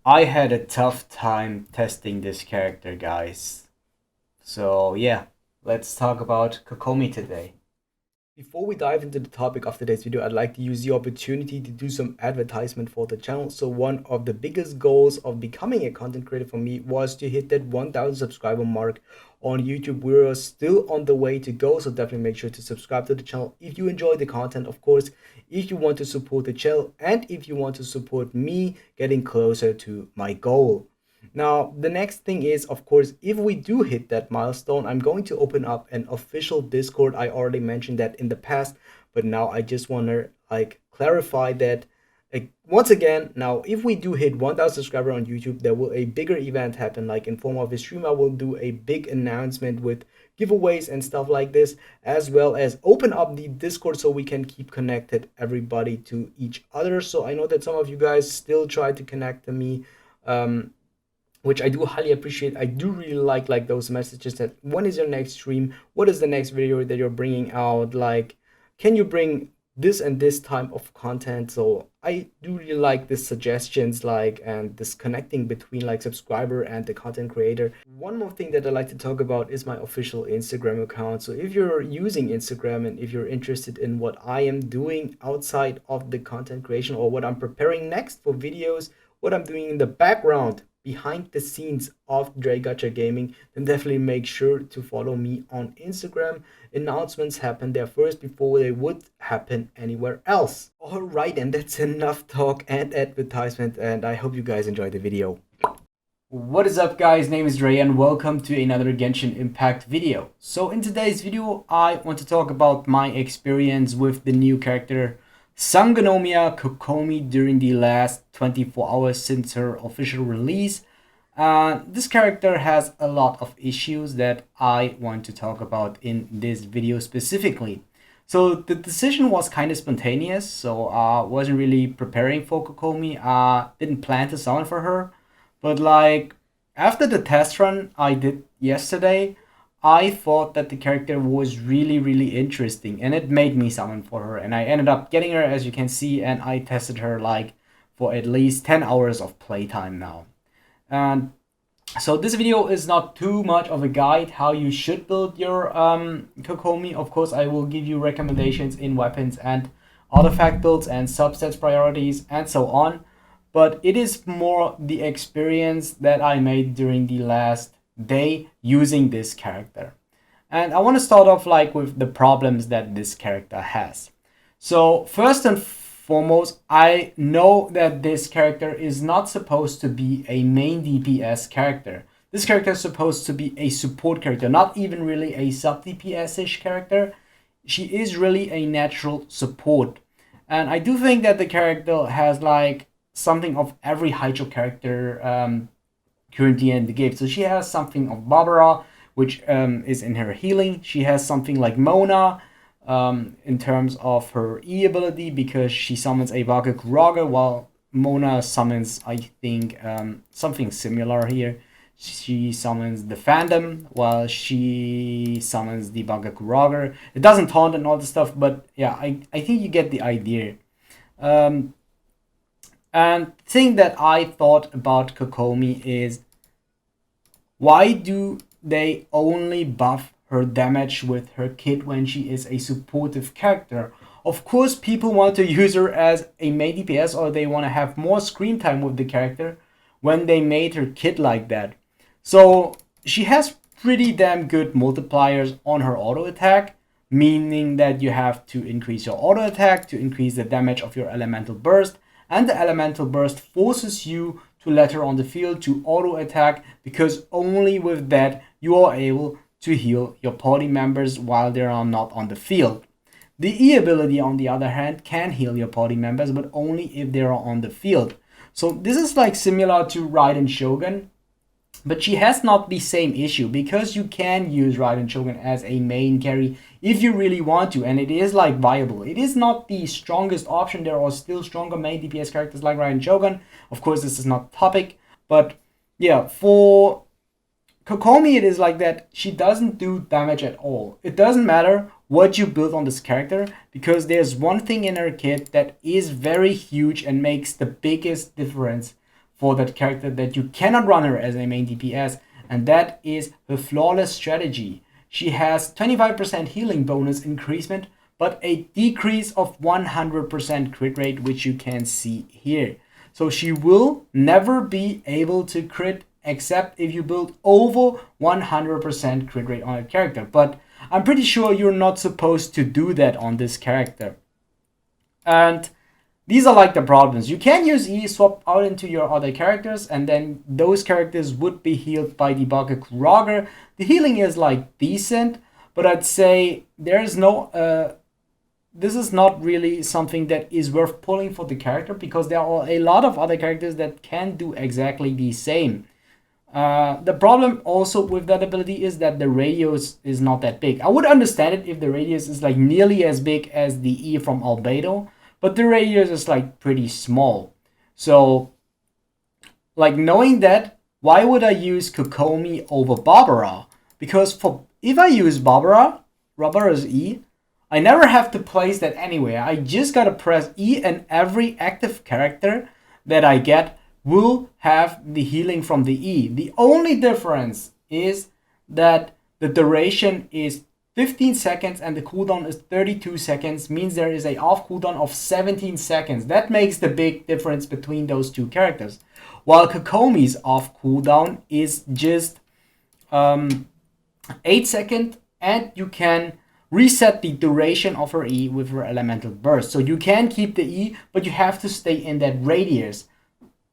I had a tough time testing this character, guys. So yeah, let's talk about Kokomi today. Before we dive into the topic of today's video, I'd like to use the opportunity to do some advertisement for the channel. So one of the biggest goals of becoming a content creator for me was to hit that 1000 subscriber mark on YouTube. We're still on the way to go, so definitely make sure to subscribe to the channel if you enjoy the content, of course, if you want to support the channel, and if you want to support me getting closer to my goal. Now, the next thing is, of course, if we do hit that milestone, I'm going to open up an official Discord. I already mentioned that in the past, but now I just want to clarify that once again. Now, if we do hit 1000 subscribers on YouTube, there will a bigger event happen, like in form of a stream. I will do a big announcement with giveaways and stuff like this, as well as open up the Discord so we can keep connected everybody to each other. So I know that some of you guys still try to connect to me, which I do highly appreciate. I do really like those messages that when is your next stream? What is the next video that you're bringing out? Like, can you bring this and this type of content? So I do really like these suggestions, and this connecting between subscriber and the content creator. One more thing that I like to talk about is my official Instagram account. So if you're using Instagram and if you're interested in what I am doing outside of the content creation or what I'm preparing next for videos, what I'm doing in the background behind the scenes of Dre Gacha Gaming, then definitely make sure to follow me on Instagram. Announcements happen there first before they would happen anywhere else. Alright, and that's enough talk and advertisement, and I hope you guys enjoyed the video. What is up, guys? Name is Dre and welcome to another Genshin Impact video. So in today's video, I want to talk about my experience with the new character Sangonomiya Kokomi during the last 24 hours since her official release. This character has a lot of issues that I want to talk about in this video specifically. So the decision was kind of spontaneous, so I wasn't really preparing for Kokomi. Didn't plan to summon for her, but after the test run I did yesterday, I thought that the character was really interesting and it made me summon for her, and I ended up getting her, as you can see, and I tested her for at least 10 hours of playtime now. And so this video is not too much of a guide how you should build your Kokomi. Of course, I will give you recommendations in weapons and artifact builds and substats priorities and so on, but it is more the experience that I made during the last day using this character. And I want to start off with the problems that this character has. So first and foremost, I know that this character is not supposed to be a main DPS character. This character is supposed to be a support character, not even really a sub DPS-ish character. She is really a natural support. And I do think that the character has something of every Hydro character currently in the game. So she has something of Barbara, which is in her healing. She has something like Mona in terms of her E ability, because she summons a Kuraga, while Mona summons, I think, something similar here. She summons the Phantom, while she summons the Kuraga. It doesn't taunt and all this stuff, but yeah, I think you get the idea. And the thing that I thought about Kokomi is, why do they only buff her damage with her kit when she is a supportive character? Of course, people want to use her as a main DPS, or they want to have more screen time with the character when they made her kit like that. So she has pretty damn good multipliers on her auto attack, meaning that you have to increase your auto attack to increase the damage of your elemental burst, and the elemental burst forces you to let her on the field to auto attack, because only with that you are able to heal your party members while they are not on the field. The E ability, on the other hand, can heal your party members, but only if they are on the field. So this is similar to Raiden Shogun, but she has not the same issue, because you can use Raiden Shogun as a main carry if you really want to, and it is viable. It is not the strongest option. There are still stronger main DPS characters like Raiden Shogun. Of course, this is not topic, but yeah, for Kokomi it is like that. She doesn't do damage at all. It doesn't matter what you build on this character, because there's one thing in her kit that is very huge and makes the biggest difference for that character that you cannot run her as a main DPS, and that is her flawless strategy. She has 25% healing bonus increasement, but a decrease of 100% crit rate, which you can see here. So she will never be able to crit except if you build over 100% crit rate on a character. But I'm pretty sure you're not supposed to do that on this character. And these are like the problems. You can use E, swap out into your other characters, and then those characters would be healed by the Kurage. The healing is like decent, but I'd say there's no... this is not really something that is worth pulling for the character, because there are a lot of other characters that can do exactly the same. The problem also with that ability is that the radius is not that big. I would understand it if the radius is like nearly as big as the E from Albedo, but the radius is like pretty small. So, like, knowing that, why would I use Kokomi over Barbara? Because if I use Barbara's E, I never have to place that anywhere. I just gotta press E, and every active character that I get will have the healing from the E. The only difference is that the duration is 15 seconds and the cooldown is 32 seconds, means there is a off cooldown of 17 seconds. That makes the big difference between those two characters. While Kokomi's off cooldown is just 8 seconds, and you can reset the duration of her E with her elemental burst. So you can keep the E, but you have to stay in that radius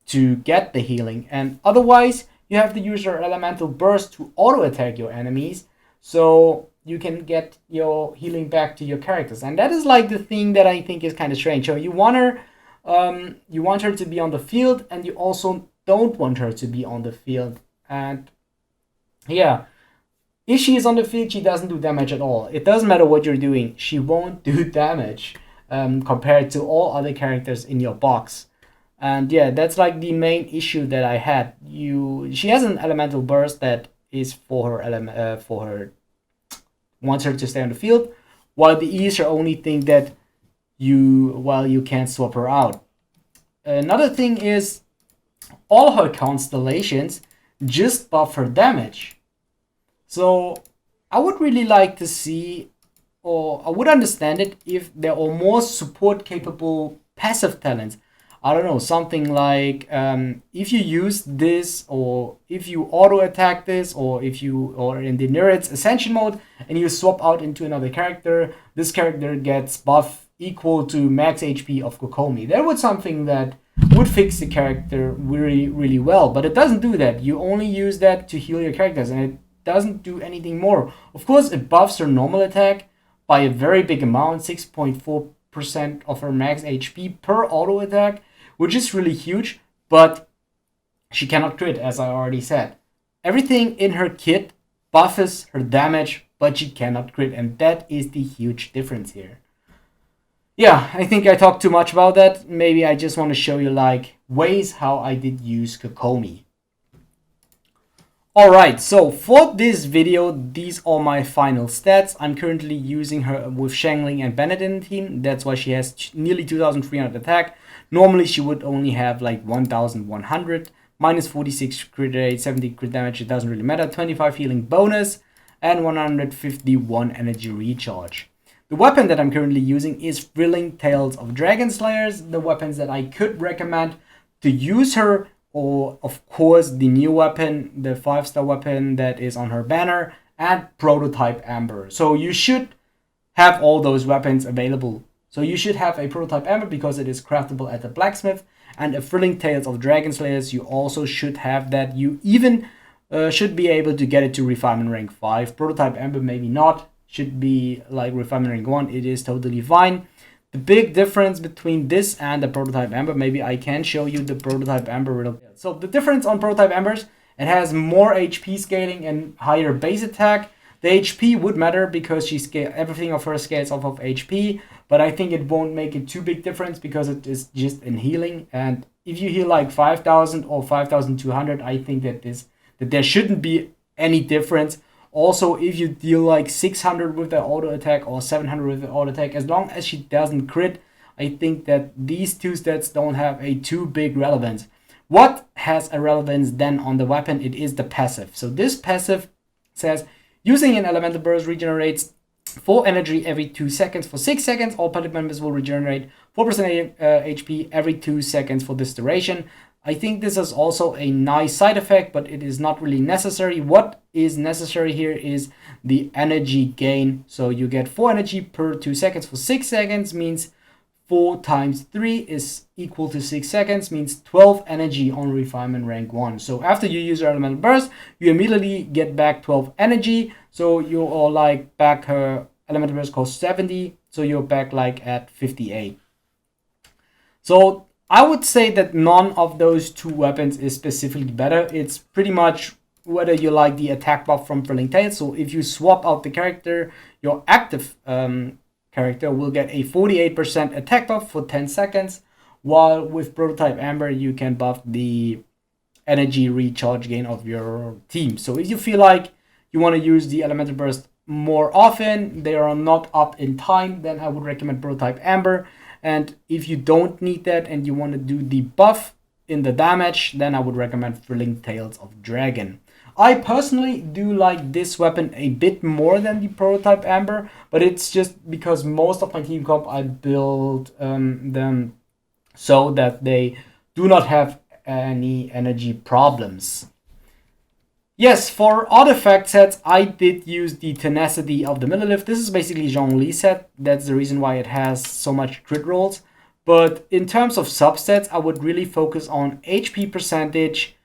to get the healing, and otherwise you have to use your elemental burst to auto attack your enemies so you can get your healing back to your characters. And that is like the thing that I think is kind of strange. So you want her to be on the field, and you also don't want her to be on the field. And yeah, if she is on the field, she doesn't do damage at all. It doesn't matter what you're doing, she won't do damage compared to all other characters in your box. And yeah, that's like the main issue that I had. She has an elemental burst that is for her wants her to stay on the field, while the E is her only thing that you can't swap her out. Another thing is all her constellations just buff her damage. So I would really like to see, or I would understand it if there are more support capable passive talents. I don't know, something like if you use this, or if you auto attack this, or if you are in the Nereid's Ascension mode and you swap out into another character, this character gets buff equal to max HP of Kokomi. That would something that would fix the character really, really well, but it doesn't do that. You only use that to heal your characters, and it doesn't do anything more. Of course, it buffs her normal attack by a very big amount, 6.4% of her max HP per auto attack, which is really huge, but she cannot crit, as I already said. Everything in her kit buffs her damage, but she cannot crit, and that is the huge difference here. Yeah, I think I talked too much about that. Maybe I just want to show you like ways how I did use Kokomi. Alright, so for this video, these are my final stats. I'm currently using her with Shangling and Bennett in the team. That's why she has nearly 2,300 attack. Normally she would only have like 1,100, minus 46 crit rate, 70 crit damage, it doesn't really matter, 25 healing bonus, and 151 energy recharge. The weapon that I'm currently using is Thrilling Tales of Dragon Slayers. The weapons that I could recommend to use her, or of course the new weapon, the 5-star weapon that is on her banner, and Prototype Amber. So you should have all those weapons available. So you should have a Prototype Amber because it is craftable at the blacksmith, and a Thrilling Tales of Dragon Slayers, you also should have that. You even should be able to get it to Refinement Rank 5. Prototype Amber maybe not, should be like Refinement Rank 1, it is totally fine. The big difference between this and the Prototype Amber, maybe I can show you the Prototype Amber real. So the difference on Prototype Ambers, it has more HP scaling and higher base attack. The HP would matter because everything of her scales off of HP, but I think it won't make a too big difference because it is just in healing. And if you heal like 5,000 or 5,200, I think that there shouldn't be any difference. Also, if you deal like 600 with the auto attack or 700 with the auto attack, as long as she doesn't crit, I think that these two stats don't have a too big relevance. What has a relevance then on the weapon, it is the passive. So this passive says, using an elemental burst regenerates 4 energy every 2 seconds for 6 seconds. All party members will regenerate 4% HP every 2 seconds for this duration. I think this is also a nice side effect, but it is not really necessary. What is necessary here is the energy gain. So you get 4 energy per 2 seconds for 6 seconds, means 4 times 3 is equal to 6 seconds, means 12 energy on refinement rank 1. So after you use your elemental burst, you immediately get back 12 energy. So you're like back, her elemental burst costs 70, so you're back like at 58. So I would say that none of those two weapons is specifically better. It's pretty much whether you like the attack buff from Thrilling Tales. So if you swap out the character, your active character will get a 48% attack buff for 10 seconds, while with Prototype Amber you can buff the energy recharge gain of your team. So if you feel like you want to use the elemental burst more often, they are not up in time, then I would recommend Prototype Amber. And if you don't need that and you want to do the buff in the damage, then I would recommend Thrilling Tales of Dragon. I personally do like this weapon a bit more than the Prototype Amber, but it's just because most of my team comp I build them so that they do not have any energy problems. Yes, for artifact sets, I did use the Tenacity of the Millilith. This is basically Zhongli set. That's the reason why it has so much crit rolls. But in terms of subsets, I would really focus on HP percentage,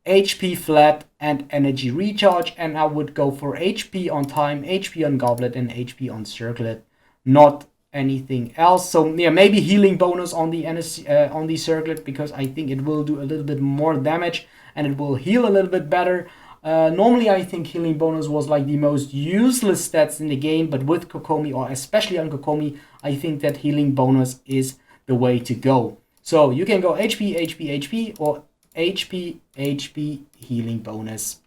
HP flat, and energy recharge. And I would go for HP on time, HP on goblet, and HP on circlet. Not anything else. So yeah, maybe healing bonus on the circlet, because I think it will do a little bit more damage and it will heal a little bit better. Normally I think healing bonus was like the most useless stats in the game, but with Kokomi, or especially on Kokomi, I think that healing bonus is the way to go. So you can go HP, HP, HP, or HP, HP, healing bonus.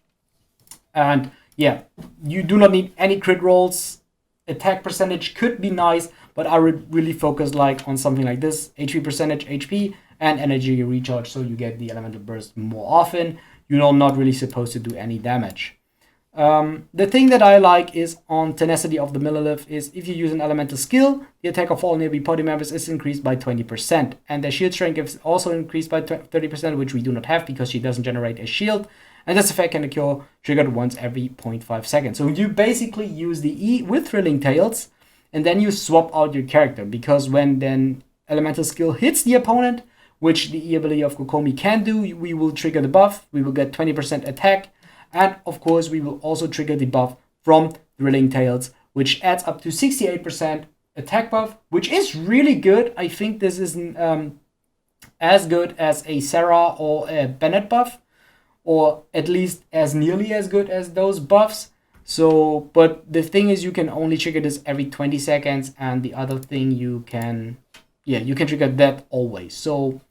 And yeah, you do not need any crit rolls. Attack percentage could be nice, but I would really focus like on something like this: HP percentage, HP, and energy recharge, so you get the elemental burst more often. You're not really supposed to do any damage. The thing that I like is on Tenacity of the Millilith is if you use an elemental skill, the attack of all nearby party members is increased by 20%. And their shield strength is also increased by 30%, which we do not have because she doesn't generate a shield. And this effect can occur triggered once every 0.5 seconds. So you basically use the E with Thrilling Tales, and then you swap out your character, because when then elemental skill hits the opponent, which the E ability of Kokomi can do, we will trigger the buff, we will get 20% attack, and of course we will also trigger the buff from Thrilling Tales, which adds up to 68% attack buff, which is really good. I think this isn't as good as a Sarah or a Bennett buff, or at least as nearly as good as those buffs. So, but the thing is, you can only trigger this every 20 seconds, and the other thing you can trigger that always. So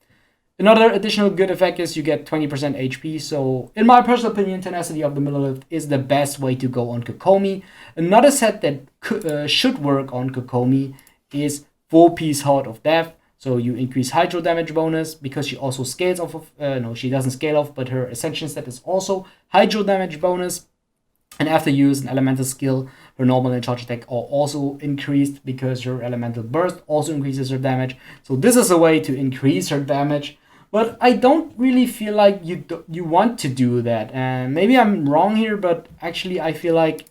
another additional good effect is you get 20% HP. So in my personal opinion, Tenacity of the Millilith is the best way to go on Kokomi. Another set that should work on Kokomi is 4-piece Heart of Death. So you increase hydro damage bonus, because she also scales off of, no, she doesn't scale off, but her Ascension stat is also hydro damage bonus. And after you use an elemental skill, her normal and charge attack are also increased, because her elemental burst also increases her damage. So this is a way to increase her damage. But I don't really feel like you want to do that. And maybe I'm wrong here, but actually I feel like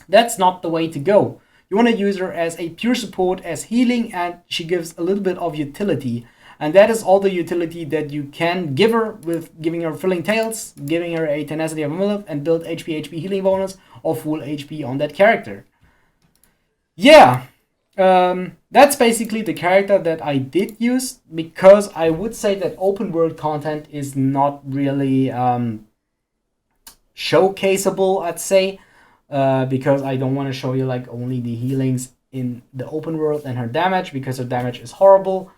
that's not the way to go. You want to use her as a pure support, as healing, and she gives a little bit of utility. And that is all the utility that you can give her with giving her Thrilling Tales, giving her a Tenacity of Millilith, and build HP healing bonus or full HP on that character. Yeah, that's basically the character that I did use, because I would say that open world content is not really showcaseable, I'd say, because I don't want to show you like only the healings in the open world and her damage, because her damage is horrible.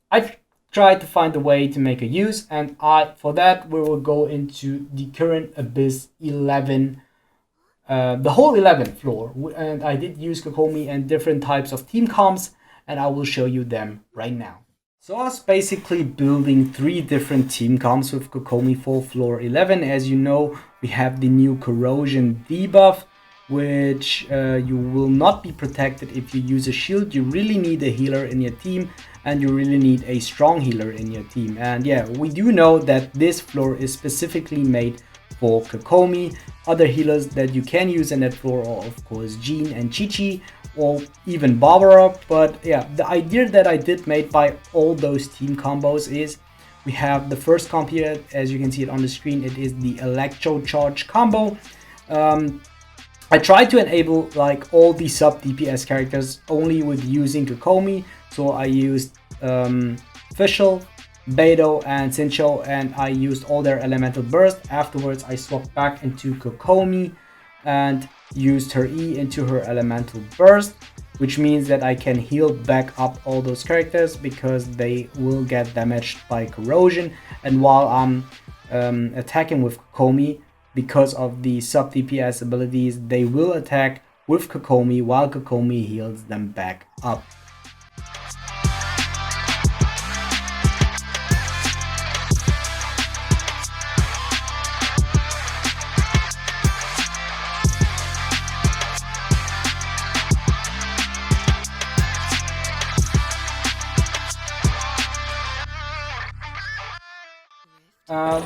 I've tried to find a way to make a use, and for that we will go into the current Abyss 11, the whole 11th floor, and I did use Kokomi and different types of Teamcombs, and I will show you them right now. So I was basically building 3 different team comps with Kokomi for floor 11. As you know, we have the new corrosion debuff, which you will not be protected if you use a shield. You really need a healer in your team, and you really need a strong healer in your team. And yeah, we do know that this floor is specifically made for Kokomi. Other healers that you can use in that floor are of course Jean and Chi-Chi, or even Barbara. But yeah, the idea that I did made by all those team combos is we have the first comp here, as you can see it on the screen. It is the Electro Charge combo. I tried to enable like all the sub DPS characters only with using Kokomi. So I used Fischl, Beidou and Sincho, and I used all their elemental burst. Afterwards I swapped back into Kokomi and used her E into her elemental burst, which means that I can heal back up all those characters because they will get damaged by corrosion. And while I'm attacking with Kokomi, because of the sub DPS abilities, they will attack with Kokomi while Kokomi heals them back up.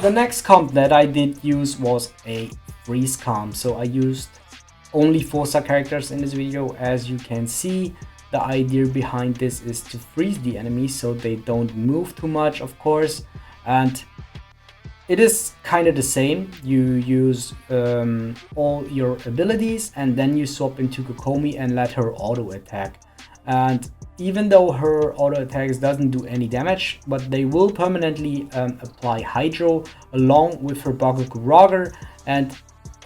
The next comp that I did use was a freeze comp. So I used only 4 sub characters in this video. As you can see, the idea behind this is to freeze the enemies so they don't move too much, of course. And it is kind of the same. You use all your abilities and then you swap into Kokomi and let her auto attack. And even though her auto attacks doesn't do any damage, but they will permanently apply Hydro along with her Bakugo Roger, and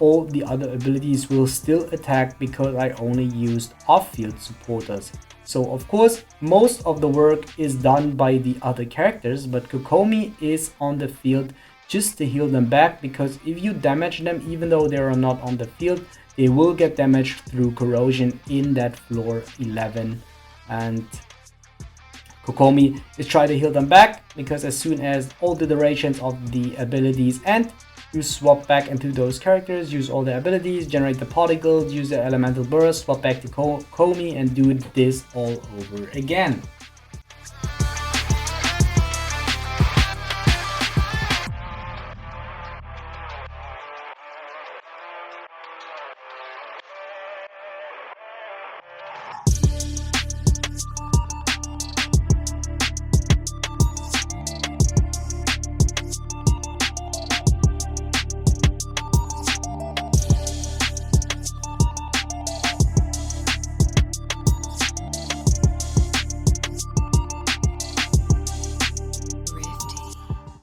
all the other abilities will still attack because I only used off-field supporters. So of course most of the work is done by the other characters, but Kokomi is on the field just to heal them back, because if you damage them even though they are not on the field, they will get damaged through corrosion in that floor 11. And Kokomi is trying to heal them back, because as soon as all the durations of the abilities end, you swap back into those characters, use all the abilities, generate the particles, use the elemental burst, swap back to Kokomi, and do this all over again.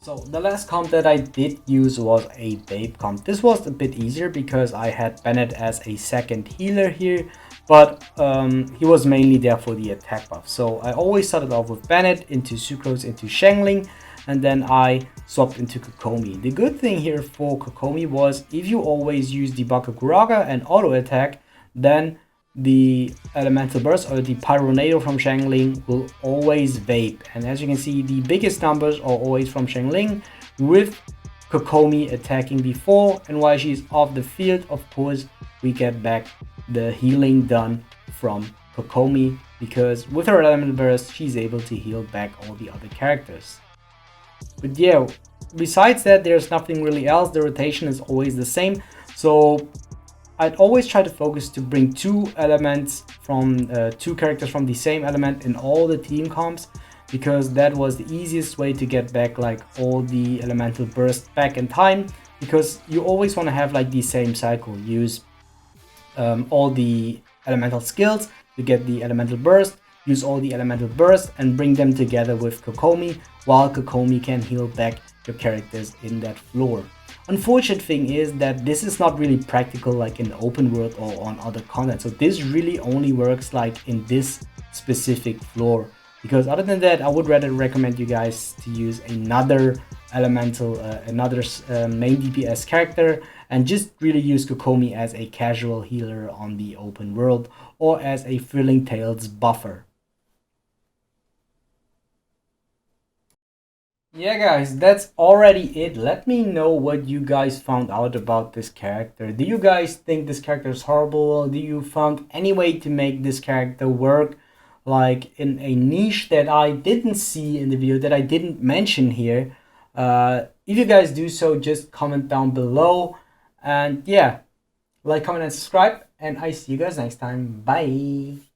So the last comp that I did use was a Babe comp. This was a bit easier because I had Bennett as a second healer here, but he was mainly there for the attack buff. So I always started off with Bennett, into Sucrose, into Shangling, and then I swapped into Kokomi. The good thing here for Kokomi was if you always use the Bakuguraga and auto attack, then the elemental burst or the Pyronado from Shangling will always vape. And as you can see, the biggest numbers are always from Shangling, with Kokomi attacking before, and while she's off the field, of course, we get back the healing done from Kokomi, because with her elemental burst, she's able to heal back all the other characters. But yeah, besides that, there's nothing really else. The rotation is always the same. So I'd always try to focus to bring 2 elements from 2 characters from the same element in all the team comps, because that was the easiest way to get back like all the elemental burst back in time, because you always want to have like the same cycle. Use all the elemental skills to get the elemental burst, use all the elemental burst and bring them together with Kokomi, while Kokomi can heal back your characters in that floor. Unfortunate thing is that this is not really practical like in open world or on other content. So this really only works like in this specific floor, because other than that I would rather recommend you guys to use another elemental, another main DPS character, and just really use Kokomi as a casual healer on the open world or as a Thrilling Tales buffer. Yeah, guys, that's already it. Let me know what you guys found out about this character. Do you guys think this character is horrible? Do you found any way to make this character work, like in a niche that I didn't see in the video, that I didn't mention here? If you guys do so, just comment down below. And yeah, like, comment, and subscribe. And I see you guys next time. Bye.